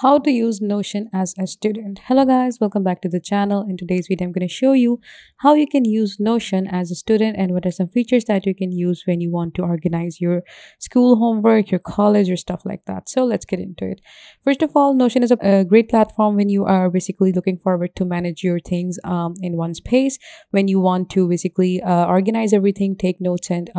How to use Notion as a student. Hello guys, welcome back to the channel. In today's video, I'm going to show you how you can use Notion as a student and what are some features that you can use when you want to organize your school homework, your college, or stuff like that. So let's get into it. First of all, Notion is a great platform when you are basically looking forward to manage your things in one space. When you want to basically organize everything, take notes, and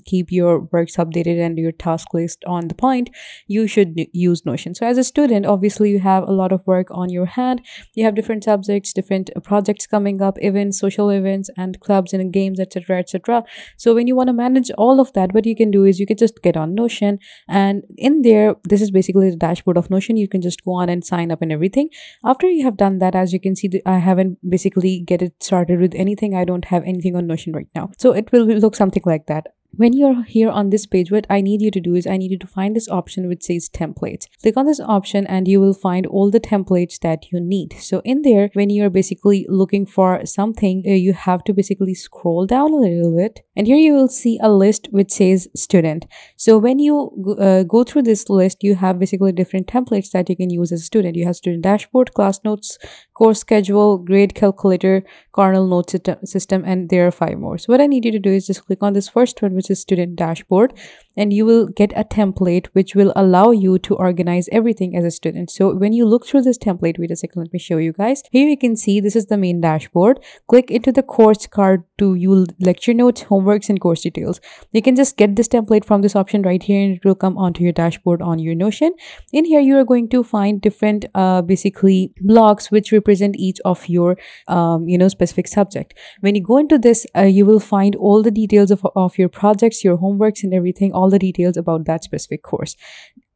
keep your works updated and your task list on the point, you should use Notion. So as a student, obviously you have a lot of work on your hand. You have different subjects, different projects coming up, events, social events, and clubs and games, etc., etc. So when you want to manage all of that, what you can do is you can just get on Notion, and in there, this is basically the dashboard of Notion. You can just go on and sign up and everything. After you have done that, as you can see, I haven't basically get it started with anything. I don't have anything on Notion right now, so it will look something like that. When you're here on this page, what I need you to do is I need you to find this option which says templates. Click on this option and you will find all the templates that you need. So in there, when you're basically looking for something, you have to basically scroll down a little bit, and here you will see a list which says student. So when you go through this list, you have basically different templates that you can use as a student. You have student dashboard, class notes, course schedule, grade calculator, kernel note system, and there are 5 more. So what I need you to do is just click on this first one, which is student dashboard, and you will get a template which will allow you to organize everything as a student. So when you look through this template, wait a second, let me show you guys. Here you can see this is the main dashboard. Click into the course card to view lecture notes, homeworks, and course details. You can just get this template from this option right here, and it will come onto your dashboard on your Notion. In here, you are going to find different basically blocks which represent each of your specific subject. When you go into this, you will find all the details of your projects, your homeworks, and everything, all the details about that specific course.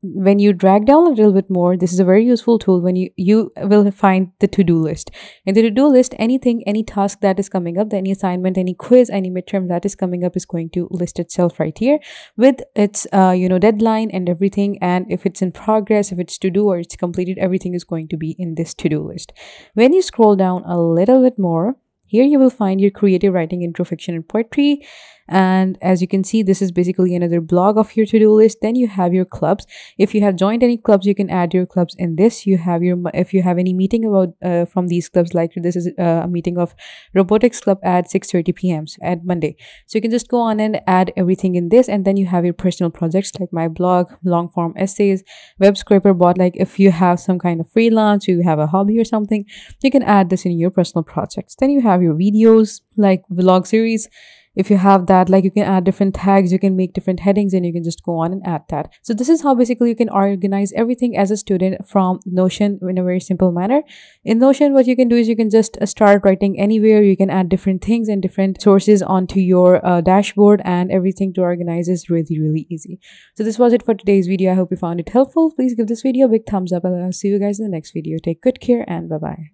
When you drag down a little bit more, this is a very useful tool. When you will find the to-do list. In the to-do list, anything, any task that is coming up, any assignment, any quiz, any midterm that is coming up is going to list itself right here with its deadline and everything. And if it's in progress, if it's to do or it's completed, everything is going to be in this to-do list. When you scroll down a little bit more, here you will find your creative writing, intro, fiction, and poetry. And as you can see, this is basically another blog of your to-do list. Then you have your clubs. If you have joined any clubs, you can add your clubs in this. You have your, if you have any meeting about from these clubs, like this is a meeting of robotics club at 6:30 p.m. at Monday. So you can just go on and add everything in this. And then you have your personal projects like my blog, long form essays, web scraper bot. Like if you have some kind of freelance, you have a hobby or something, you can add this in your personal projects. Then you have your videos like vlog series. If you have that, like you can add different tags, you can make different headings, and you can just go on and add that. So this is how basically you can organize everything as a student from Notion in a very simple manner. In Notion, what you can do is you can just start writing anywhere. You can add different things and different sources onto your dashboard, and everything to organize is really, really easy. So this was it for today's video. I hope you found it helpful. Please give this video a big thumbs up, and I'll see you guys in the next video. Take good care and bye-bye.